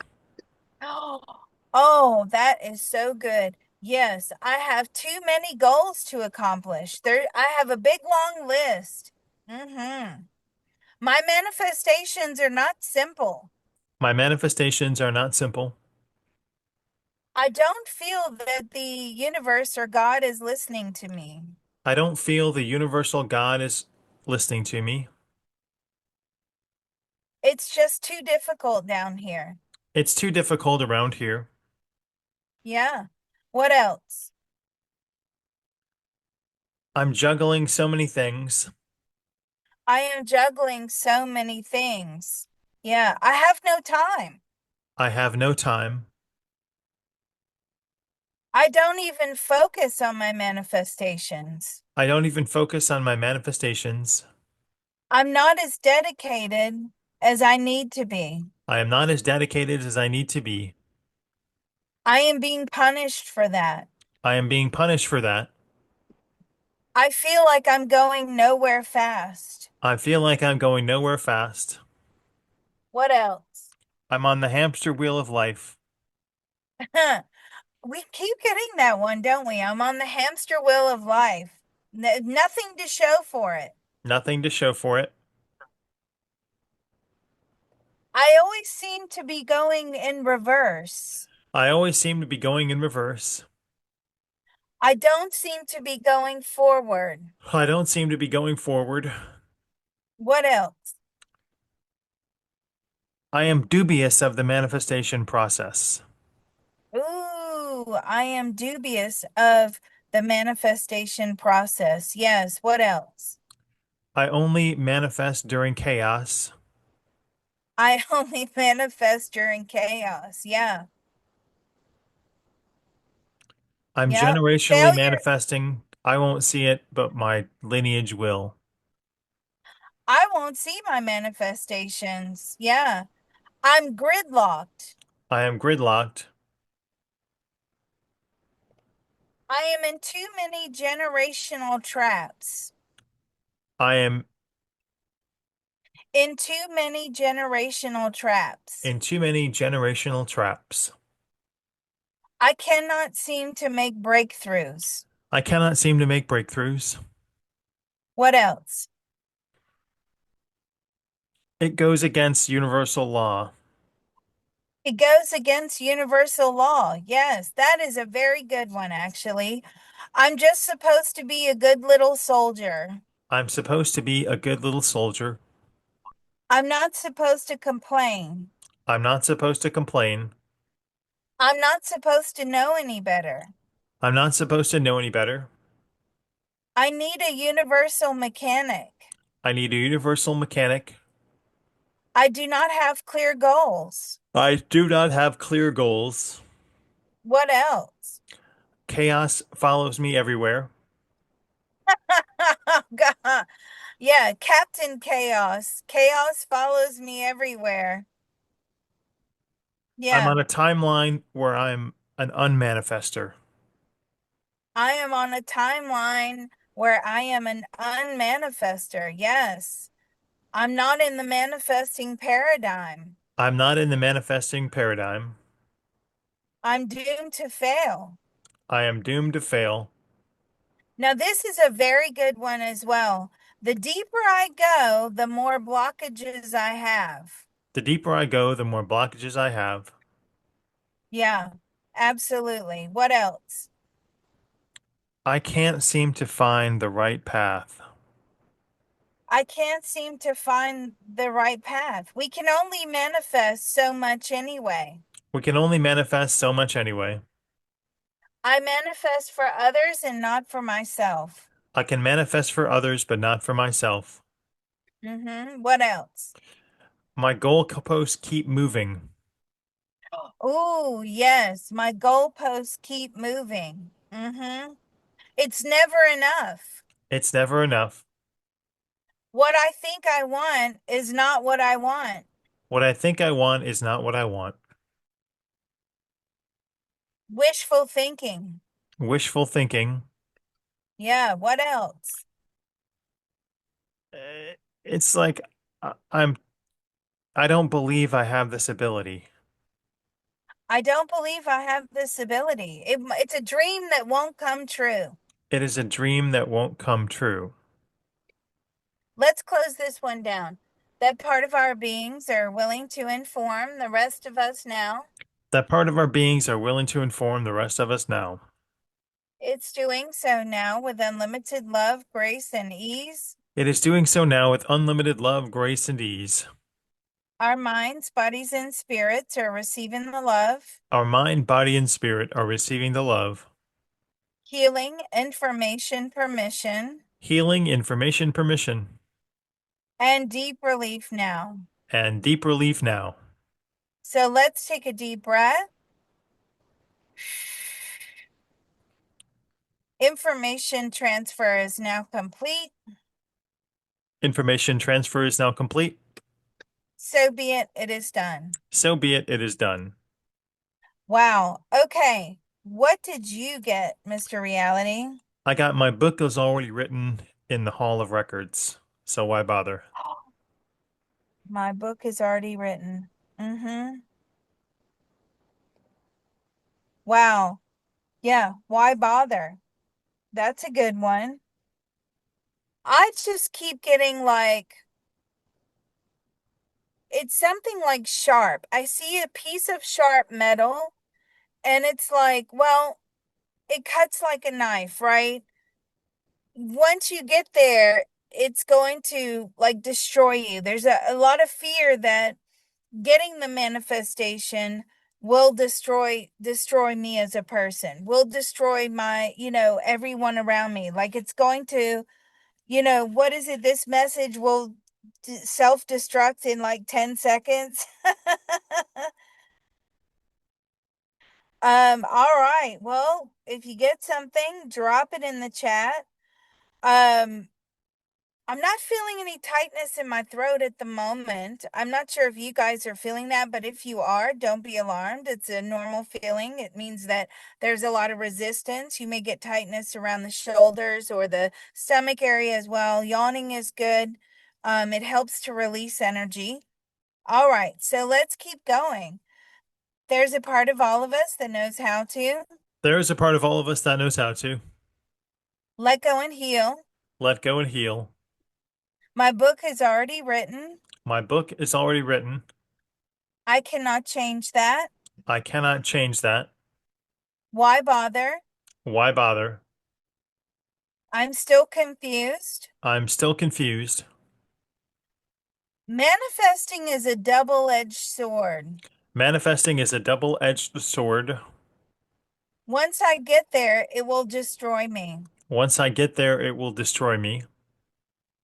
Oh, that is so good. Yes, I have too many goals to accomplish. I have a big long list. My manifestations are not simple. My manifestations are not simple. I don't feel that the universe or God is listening to me. I don't feel the universal God is listening to me. It's just too difficult down here. It's too difficult around here. Yeah. What else? I'm juggling so many things. I am juggling so many things. Yeah, I have no time. I have no time. I don't even focus on my manifestations. I don't even focus on my manifestations. I'm not as dedicated as I need to be. I am not as dedicated as I need to be. I am being punished for that. I am being punished for that. I feel like I'm going nowhere fast. I feel like I'm going nowhere fast. What else? I'm on the hamster wheel of life. We keep getting that one, don't we? I'm on the hamster wheel of life. Nothing to show for it. Nothing to show for it. I always seem to be going in reverse. I always seem to be going in reverse. I don't seem to be going forward. I don't seem to be going forward. What else? I am dubious of the manifestation process. Ooh, I am dubious of the manifestation process. Yes, what else? I only manifest during chaos. I only manifest during chaos. Yeah. I'm Yep. generationally Failure. manifesting. I won't see it, but my lineage will. I won't see my manifestations. Yeah. I'm gridlocked. I am gridlocked. I am in too many generational traps. I am In too many generational traps. in too many generational traps. I cannot seem to make breakthroughs. I cannot seem to make breakthroughs. What else? It goes against universal law. It goes against universal law. Yes, that is a very good one, actually. I'm just supposed to be a good little soldier. I'm supposed to be a good little soldier. I'm not supposed to complain. I'm not supposed to complain. I'm not supposed to know any better. I'm not supposed to know any better. I need a universal mechanic. I need a universal mechanic. I do not have clear goals. I do not have clear goals. What else? Chaos follows me everywhere. Oh, God. Yeah, Captain Chaos. Chaos follows me everywhere. I'm Yeah, on a timeline where I'm an unmanifester. I am on a timeline where I am an unmanifester. Yes, I'm not in the manifesting paradigm. I'm not in the manifesting paradigm. I'm doomed to fail. I am doomed to fail. Now, this is a very good one as well. The deeper I go, the more blockages I have. The deeper I go, the more blockages I have. Yeah, absolutely. What else? I can't seem to find the right path. I can't seem to find the right path. We can only manifest so much anyway. We can only manifest so much anyway. I manifest for others and not for myself. I can manifest for others, but not for myself. What else? My goalposts keep moving. Oh, yes, my goalposts keep moving. It's never enough. It's never enough. What I think I want is not what I want. What I think I want is not what I want. Wishful thinking. Wishful thinking. Yeah, what else? It's like I'm I don't believe I have this ability. I don't believe I have this ability. It's a dream that won't come true. It is a dream that won't come true. Let's close this one down. That part of our beings are willing to inform the rest of us now. That part of our beings are willing to inform the rest of us now. It's doing so now with unlimited love, grace, and ease. It is doing so now with unlimited love, grace, and ease. Our minds, bodies, and spirits are receiving the love, Our mind, body, and spirit are receiving the love, healing, information, permission, healing, information, permission, and deep relief now. and deep relief now. So let's take a deep breath. Information transfer is now complete. Information transfer is now complete. So be it, it is done. So be it, it is done. Wow. Okay. What did you get, Mr. Reality? I got my book is already written in the Hall of Records, so why bother? My book is already written. Mm-hmm. Wow. Yeah. Why bother? That's a good one. I just keep getting like, it's something like sharp. I see a piece of sharp metal and it's like, well, it cuts like a knife, right? Once you get there, it's going to like destroy you. There's a lot of fear that getting the manifestation will destroy me as a person, will destroy my, everyone around me. Like it's going to, what is it? This message will self-destruct in like 10 seconds. All right. Well, if you get something, drop it in the chat. Um, I'm not feeling any tightness in my throat at the moment. I'm not sure if you guys are feeling that, but if you are, don't be alarmed. It's a normal feeling. It means that there's a lot of resistance. You may get tightness around the shoulders or the stomach area as well. Yawning is good. It helps to release energy. All right, so let's keep going. There's a part of all of us that knows how to There is a part of all of us that knows how to let go and heal. let go and heal. My book is already written. My book is already written. I cannot change that. I cannot change that. Why bother? Why bother? I'm still confused. I'm still confused. Manifesting is a double-edged sword. Manifesting is a double-edged sword. Once I get there, it will destroy me. Once I get there, it will destroy me.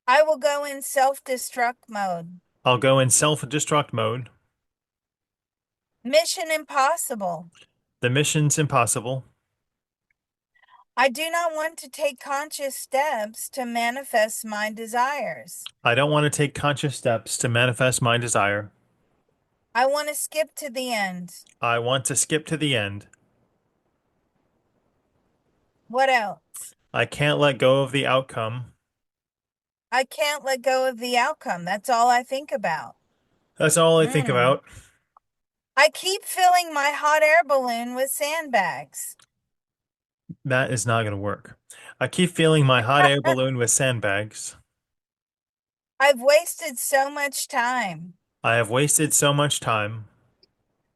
I will go in self-destruct mode. I'll go in self-destruct mode. Mission impossible. The mission's impossible. I do not want to take conscious steps to manifest my desires. I don't want to take conscious steps to manifest my desire. I want to skip to the end. I want to skip to the end. What else? I can't let go of the outcome. I can't let go of the outcome. That's all I think about. That's all I think Hmm. about. I keep filling my hot air balloon with sandbags. That is not going to work. I keep filling my hot air balloon with sandbags. I've wasted so much time. I have wasted so much time.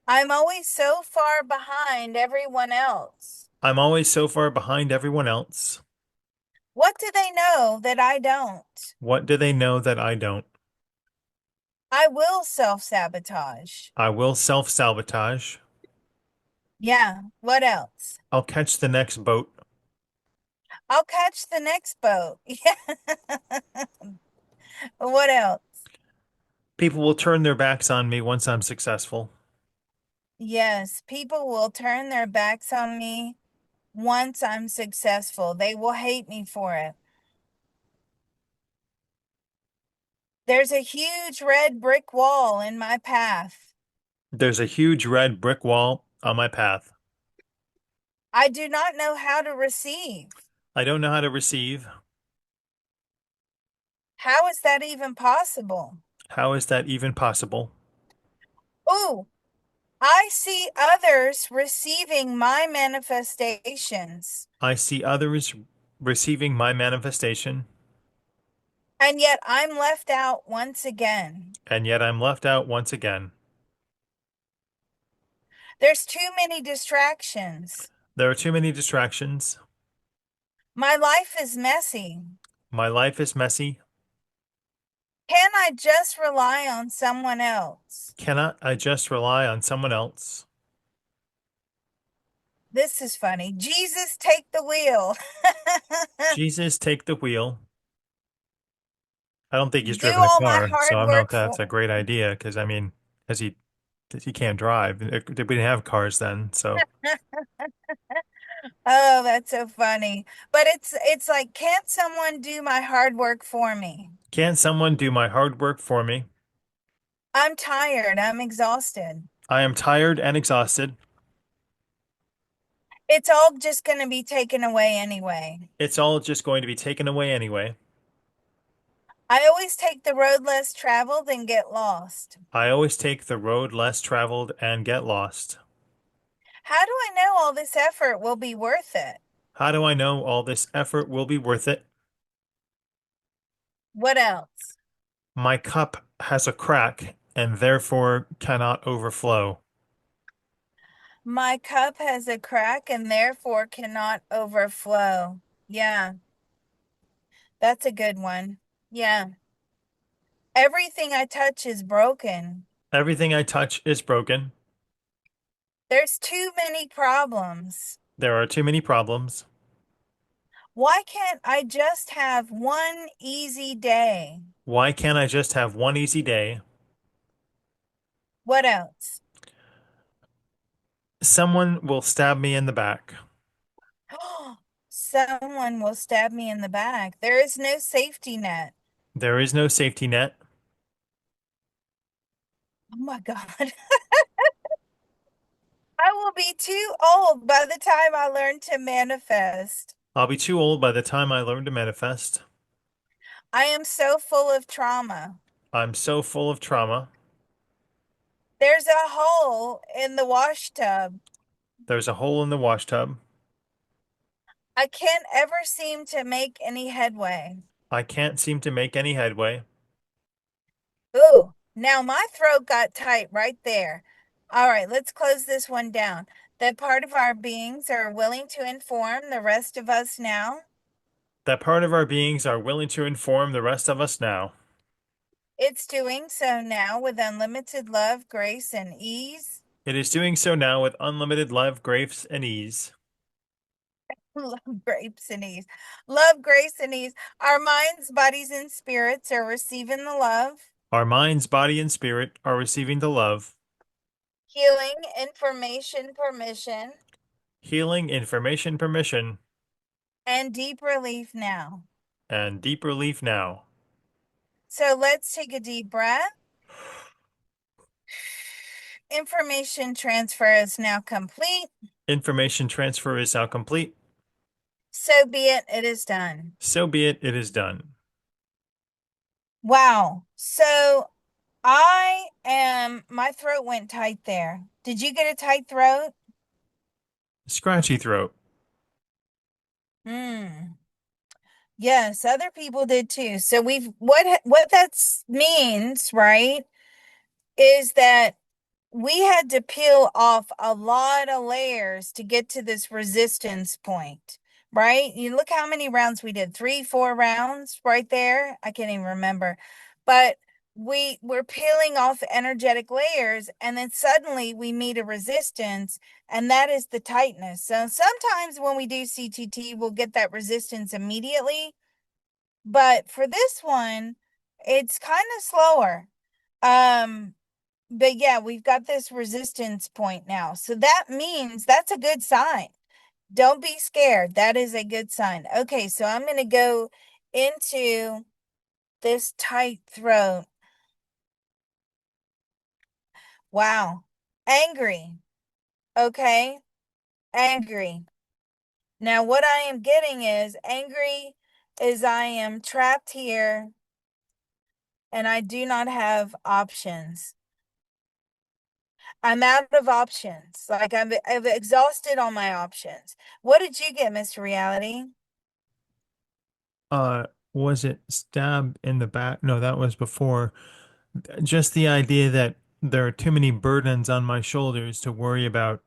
I'm always so far behind everyone else. I'm always so far behind everyone else. What do they know that I don't? What do they know that I don't? I will self-sabotage. I will self-sabotage. Yeah, what else? I'll catch the next boat. I'll catch the next boat. Yeah, what else? People will turn their backs on me once I'm successful. Yes, people will turn their backs on me once I'm successful. They will hate me for it. There's a huge red brick wall in my path. There's a huge red brick wall on my path. I do not know how to receive. I don't know how to receive. How is that even possible? How is that even possible? Ooh, I see others receiving my manifestations, I see others receiving my manifestation, and yet I'm left out once again. and yet I'm left out once again. There's too many distractions. There are too many distractions. My life is messy. My life is messy. Can I just rely on someone else? Cannot I just rely on someone else? This is funny. Jesus, take the wheel. Jesus, take the wheel. I don't think he's Do driven a all my car, so hard I don't know if work that's for a great idea because I mean, because he can't drive. We didn't have cars then, so Oh, that's so funny. But it's like, can't someone do my hard work for me? can't someone do my hard work for me? I'm tired. I'm exhausted. I am tired and exhausted. It's all just going to be taken away anyway. It's all just going to be taken away anyway. I always take the road less traveled and get lost. I always take the road less traveled and get lost. How do I know all this effort will be worth it? How do I know all this effort will be worth it? What else? My cup has a crack and therefore cannot overflow. My cup has a crack and therefore cannot overflow. Yeah, that's a good one. Yeah. Everything I touch is broken. Everything I touch is broken. There's too many problems. There are too many problems. Why can't I just have one easy day? Why can't I just have one easy day? What else? Someone will stab me in the back. Someone will stab me in the back. There is no safety net. There is no safety net. Oh my God. I will be too old by the time I learn to manifest. I'll be too old by the time I learn to manifest. I am so full of trauma. I'm so full of trauma. There's a hole in the wash tub. There's a hole in the washtub. I can't ever seem to make any headway. I can't seem to make any headway. Ooh, now my throat got tight right there. All right, let's close this one down. That part of our beings are willing to inform the rest of us now. That part of our beings are willing to inform the rest of us now. It's doing so now with unlimited love, grace, and ease. It is doing so now with unlimited love, grace, and ease. Love, grace, and ease. Love, grace, and ease. Our minds, bodies, and spirits are receiving the love, Our minds, body, and spirit are receiving the love, healing, information, permission, healing, information, permission, and deep relief now. and deep relief now. So let's take a deep breath. Information transfer is now complete. Information transfer is now complete. So be it, it is done. So be it, it is done. Wow. So my throat went tight there. Did you get a tight throat? Scratchy throat. Hmm. Yes, other people did too. So what that means, right, is that we had to peel off a lot of layers to get to this resistance point, right? You look how many rounds we did, 3, 4 rounds right there. I can't even remember. But we're peeling off energetic layers, and then suddenly we meet a resistance, and that is the tightness. So sometimes when we do CTT, we'll get that resistance immediately. But for this one, it's kind of slower. Um, but yeah, we've got this resistance point now. So that means that's a good sign. Don't be scared. That is a good sign. Okay, so I'm going to go into this tight throat. Wow. Angry. Okay, angry. Now, what I am getting is angry is I am trapped here and I do not have options. I'm out of options. Like I've exhausted all my options. What did you get, Mr. Reality? Uh, was it stab in the back? No, that was before. Just the idea that there are too many burdens on my shoulders to worry about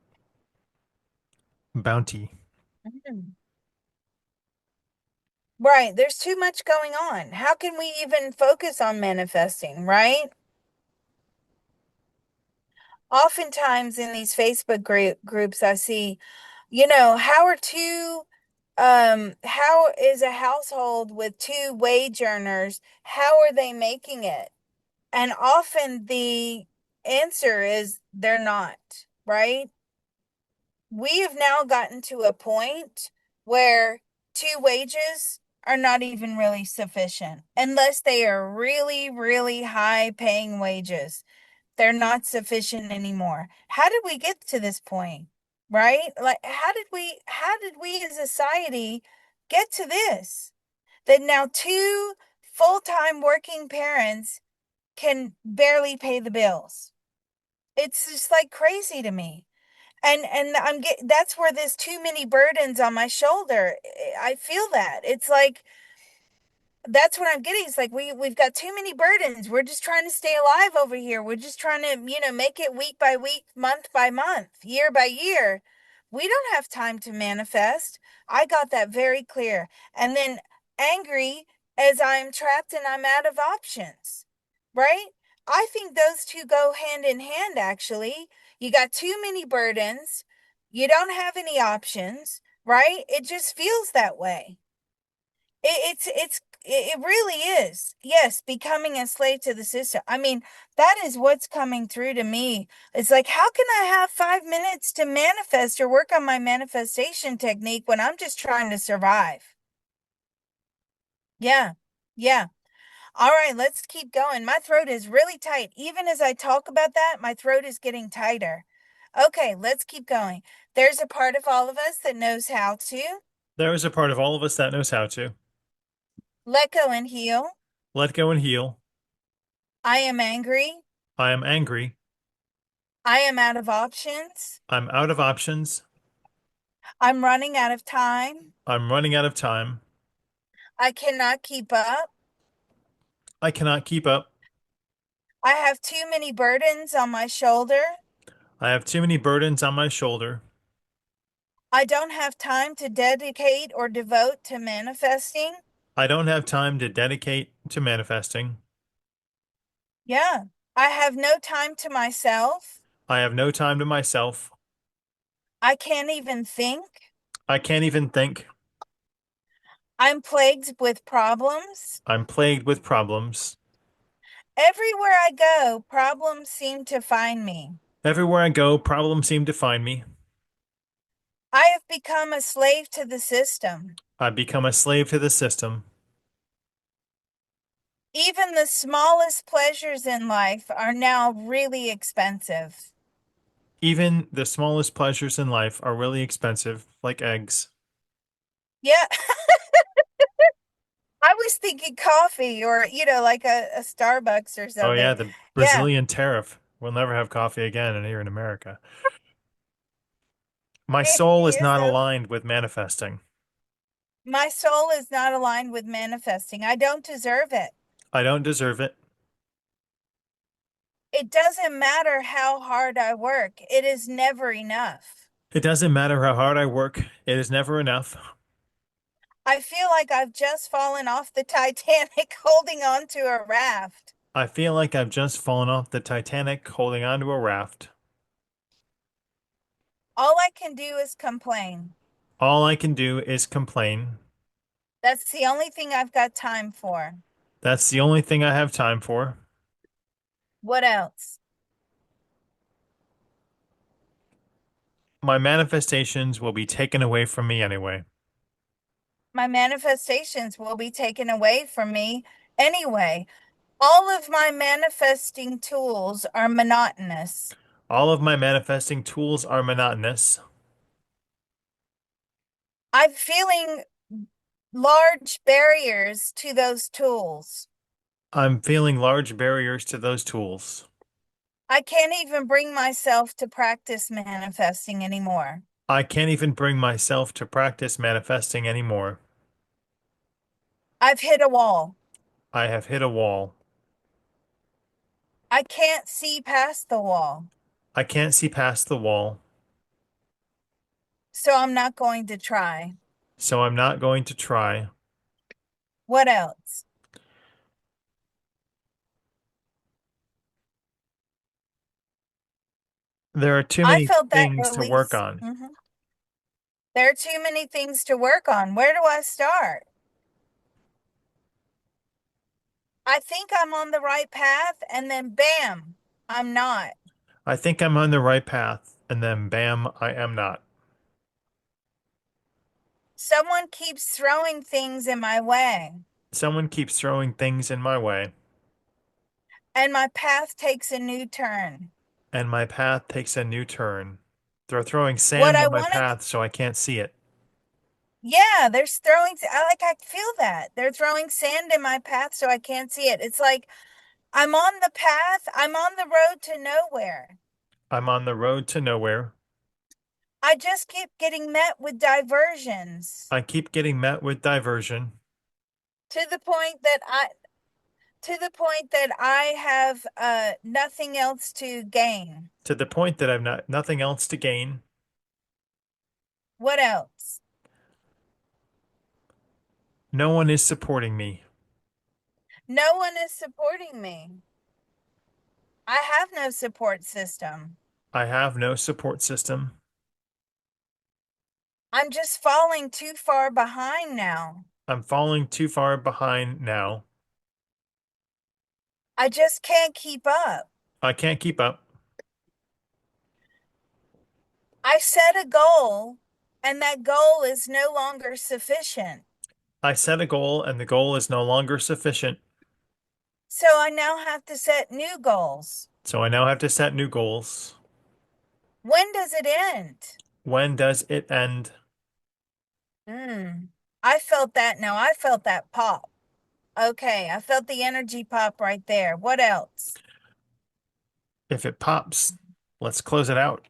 bounty. Mhm. Right, there's too much going on. How can we even focus on manifesting, right? Oftentimes in these Facebook groups I see, how is a household with two wage earners, how are they making it? And often the answer is they're not, right? We have now gotten to a point where two wages are not even really sufficient unless they are really, really high paying wages. They're not sufficient anymore. How did we get to this point? Right? Like how did we as a society get to this? That now two full-time working parents can barely pay the bills. It's just like crazy to me. And that's where there's too many burdens on my shoulder. I feel that. It's like that's what I'm getting. It's like we've got too many burdens. We're just trying to stay alive over here. We're just trying to, make it week by week, month by month, year by year. We don't have time to manifest. I got that very clear. And then angry as I'm trapped and I'm out of options. Right? I think those two go hand in hand actually. You got too many burdens. You don't have any options, right? It just feels that way. It really is. Yes, becoming a slave to the system. I mean, that is what's coming through to me. It's like, how can I have 5 minutes to manifest or work on my manifestation technique when I'm just trying to survive? Yeah. Yeah. All right, let's keep going. My throat is really tight. Even as I talk about that, my throat is getting tighter. Okay, let's keep going. There's a part of all of us that knows how to There is a part of all of us that knows how to let go and heal. let go and heal. I am angry. I am angry. I am out of options. I'm out of options. I'm running out of time. I'm running out of time. I cannot keep up. I cannot keep up. I have too many burdens on my shoulder. I have too many burdens on my shoulder. I don't have time to dedicate or devote to manifesting. I don't have time to dedicate to manifesting. Yeah. I have no time to myself. I have no time to myself. I can't even think. I can't even think. I'm plagued with problems. I'm plagued with problems. Everywhere I go, problems seem to find me. Everywhere I go, problems seem to find me. I have become a slave to the system. I've become a slave to the system. Even the smallest pleasures in life are now really expensive. Even the smallest pleasures in life are really expensive, like eggs. Yeah, I was thinking coffee or, like a Starbucks or Oh yeah, something. the Yeah, Brazilian tariff. We'll never have coffee again in here in America. My soul is you're not so, aligned with manifesting. my soul is not aligned with manifesting. I don't deserve it. I don't deserve it. It doesn't matter how hard I work. It is never enough. It doesn't matter how hard I work, it is never enough. I feel like I've just fallen off the Titanic holding on to a raft. I feel like I've just fallen off the Titanic holding onto a raft. All I can do is complain. All I can do is complain. That's the only thing I've got time for. That's the only thing I have time for. What else? My manifestations will be taken away from me anyway. My manifestations will be taken away from me anyway. All of my manifesting tools are monotonous. All of my manifesting tools are monotonous. I'm feeling large barriers to those tools. I'm feeling large barriers to those tools. I can't even bring myself to practice manifesting anymore. I can't even bring myself to practice manifesting anymore. I've hit a wall. I have hit a wall. I can't see past the wall. I can't see past the wall, So I'm not going to try. so I'm not going to try. What else? There are too I many felt that things to work release. on. There are too many things to work on. Where do I start? I think I'm on the right path, and then bam, I'm not. I think I'm on the right path, and then bam, I am not. Someone keeps throwing things in my way, Someone keeps throwing things in my way, and my path takes a new turn. and my path takes a new turn. They're throwing What sand I on my wanted, path so I can't see it. yeah, there's throwing, I feel that. They're throwing sand in my path so I can't see it. It's like I'm on the path, I'm on the road to nowhere. I'm on the road to nowhere. I just keep getting met with diversions I keep getting met with diversion to the point that I have nothing else to gain. to the point that I've nothing else to gain. What else? No one is supporting me. No one is supporting me. I have no support system. I have no support system. I'm just falling too far behind now. I'm falling too far behind now. I just can't keep up. I can't keep up. I set a goal, and that goal is no longer sufficient. I set a goal and the goal is no longer sufficient, So I now have to set new goals. so I now have to set new goals. When does it end? When does it end? I felt that now. I felt that pop. Okay, I felt the energy pop right there. What else? If it pops, let's close it out.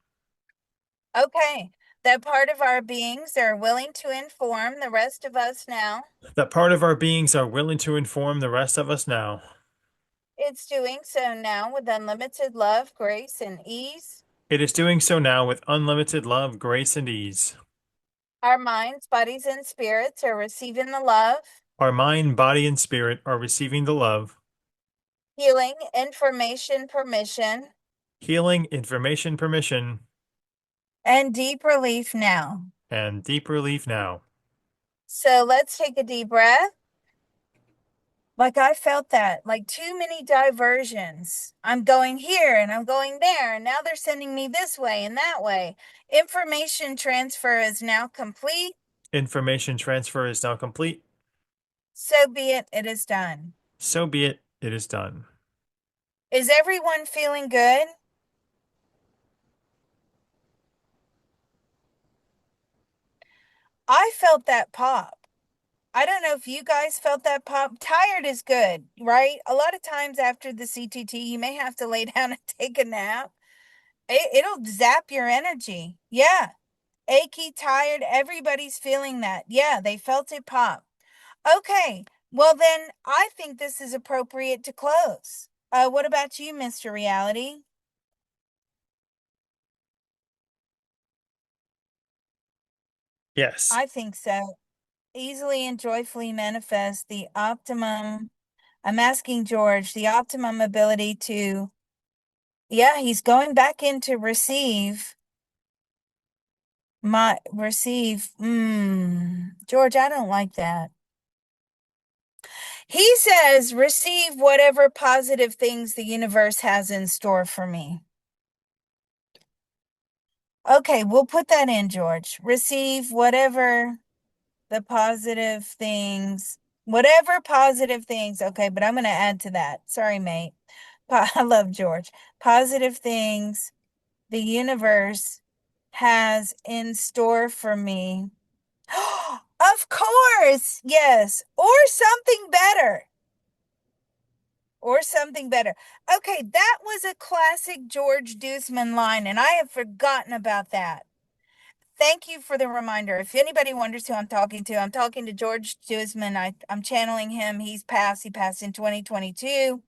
Okay, that part of our beings are willing to inform the rest of us now. That part of our beings are willing to inform the rest of us now. It's doing so now with unlimited love, grace, and ease. It is doing so now with unlimited love, grace, and ease. Our minds, bodies, and spirits are receiving the love, Our mind, body, and spirit are receiving the love, healing, information, permission, healing, information, permission, and deep relief now. and deep relief now. So let's take a deep breath. Like I felt that, like too many diversions. I'm going here and I'm going there, and now they're sending me this way and that way. Information transfer is now complete. Information transfer is now complete. So be it, it is done. So be it. It is done. Is everyone feeling good? I felt that pop. I don't know if you guys felt that pop. Tired is good, right? A lot of times after the CTT, you may have to lay down and take a nap. It'll zap your energy. Yeah. Achy, tired, everybody's feeling that. Yeah, they felt it pop. Okay. Well, then I think this is appropriate to close. What about you, Mr. Reality? Yes. I think so. Easily and joyfully manifest the optimum. I'm asking George the optimum ability to, yeah, he's going back in to receive George, I don't like that. He says, receive whatever positive things the universe has in store for me. Okay, we'll put that in, George. Receive the positive things, whatever positive things. Okay, but I'm going to add to that. Sorry, mate. I love George. Positive things the universe has in store for me. Of course, yes, or something better. Or something better. Okay, that was a classic George Duzman line, and I have forgotten about that. Thank you for the reminder. If anybody wonders who I'm talking to George Duzman. I'm channeling him. He's passed. He passed in 2022.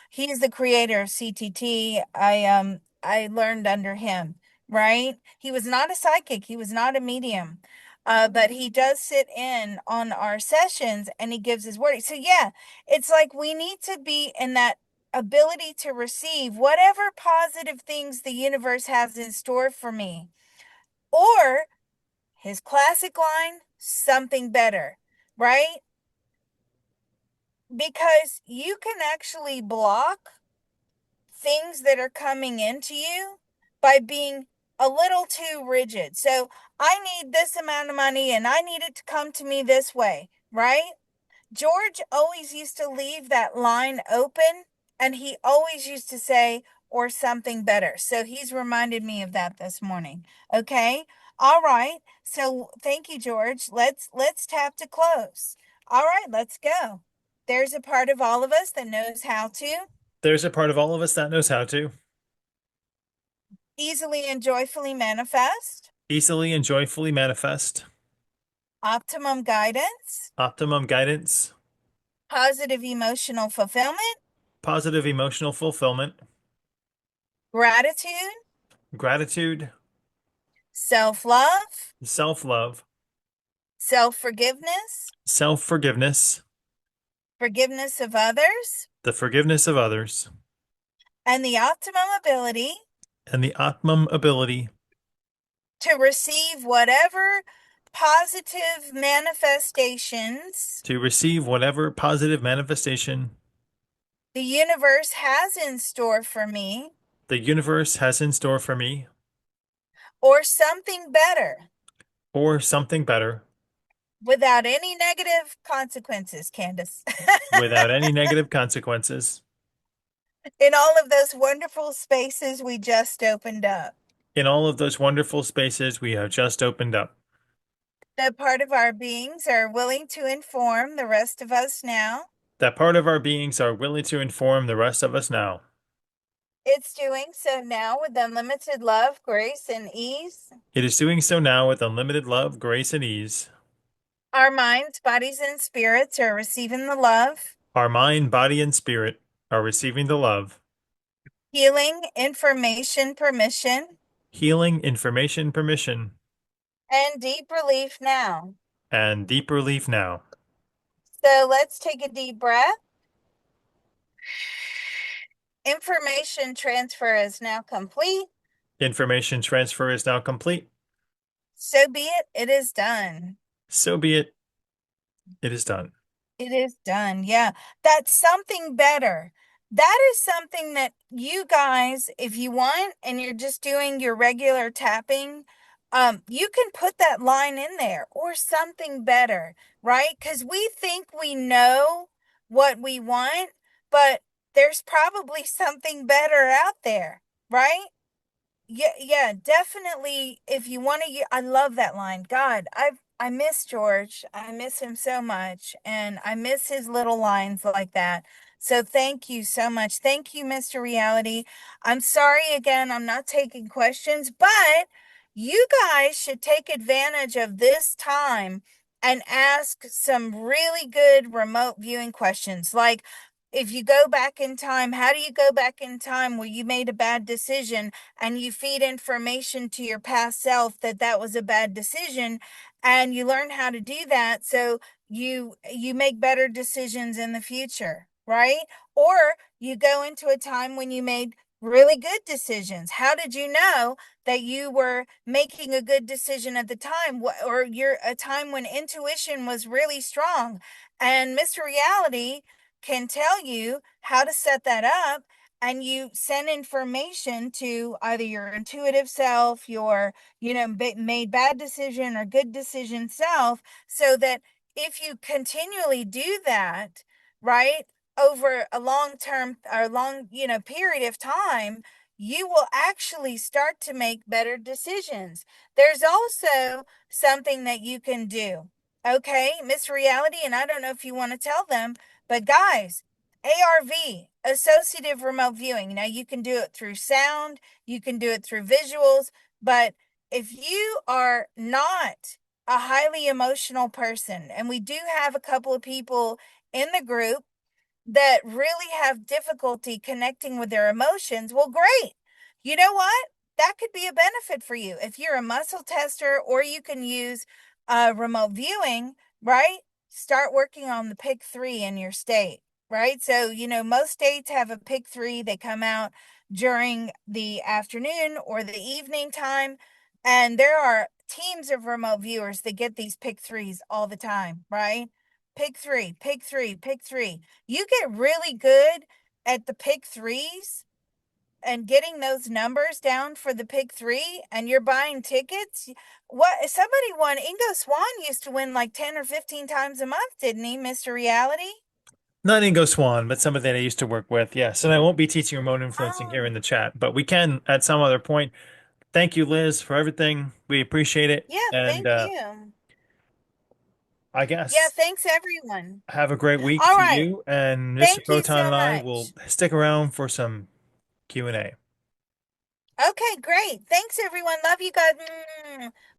He's the creator of CTT. I learned under him, right? He was not a psychic, he was not a medium. But he does sit in on our sessions and he gives his word. So yeah, it's like we need to be in that ability to receive whatever positive things the universe has in store for me. Or his classic line, something better, right? Because you can actually block things that are coming into you by being a little too rigid. So I need this amount of money and I need it to come to me this way, right? George always used to leave that line open and he always used to say, or something better. So he's reminded me of that this morning. Okay. All right. So thank you, George. Let's tap to close. All right, let's go. There's a part of all of us that knows how to There's a part of all of us that knows how to easily and joyfully manifest, easily and joyfully manifest optimum guidance, optimum guidance, positive emotional fulfillment, positive emotional fulfillment, gratitude, gratitude, self love, self-love, self forgiveness, self-forgiveness, forgiveness of others, the forgiveness of others, and the optimum ability and the optimum ability to receive whatever positive manifestations to receive whatever positive manifestation the universe has in store for me, the universe has in store for me, or something better, or something better, without any negative consequences, Candace. without any negative consequences, In all of those wonderful spaces we just opened up. in all of those wonderful spaces we have just opened up. That part of our beings are willing to inform the rest of us now. That part of our beings are willing to inform the rest of us now. It's doing so now with unlimited love, grace, and ease. It is doing so now with unlimited love, grace, and ease. Our minds, bodies, and spirits are receiving the love, Our mind, body, and spirit are receiving the love, healing, information, permission, healing, information, permission, and deep relief now. and deep relief now. So let's take a deep breath. Information transfer is now complete. Information transfer is now complete. So be it. It is done. So be it. It is done. It is done. Yeah. That's something better. That is something that you guys, if you want, and you're just doing your regular tapping, you can put that line in there or something better, right? Because we think we know what we want, but there's probably something better out there, right? Yeah, yeah, definitely. If you want to, I love that line. God, I miss George. I miss him so much, and I miss his little lines like that. So thank you so much. Thank you, Mr. Reality. I'm sorry again, I'm not taking questions, but you guys should take advantage of this time and ask some really good remote viewing questions. Like, if you go back in time, how do you go back in time where you made a bad decision and you feed information to your past self that that was a bad decision, and you learn how to do that so you make better decisions in the future, right? Or you go into a time when you made really good decisions. How did you know that you were making a good decision at the time? Or you're a time when intuition was really strong, and Mr. Reality can tell you how to set that up, and you send information to either your intuitive self, your made bad decision or good decision self, so that if you continually do that, right, over a long term or long, period of time, you will actually start to make better decisions. There's also something that you can do. Okay, Miss Reality, and I don't know if you want to tell them, but guys, ARV, associative remote viewing. Now you can do it through sound, you can do it through visuals, but if you are not a highly emotional person, and we do have a couple of people in the group that really have difficulty connecting with their emotions, well, great. You know what? That could be a benefit for you. If you're a muscle tester, or you can use remote viewing, right? Start working on the pick three in your state, right? So, most states have a pick three. They come out during the afternoon or the evening time. And there are teams of remote viewers that get these pick threes all the time, right? Pick three, pick three, pick three. You get really good at the pick threes and getting those numbers down for the pick three, and you're buying tickets. What, somebody won? Ingo Swan used to win like 10 or 15 times a month, didn't he, Mr. Reality? Not Ingo Swan, but somebody that I used to work with. Yes, and I won't be teaching remote influencing here Oh, in the chat, but we can at some other point. Thank you, Liz, for everything. We appreciate it. yeah, And thank you. I Yeah, guess thanks everyone. have a great week All to right. you. And Mr. Thank you Proton so and I will much. stick around for some Q&A. Okay, great. Thanks everyone. Love you guys.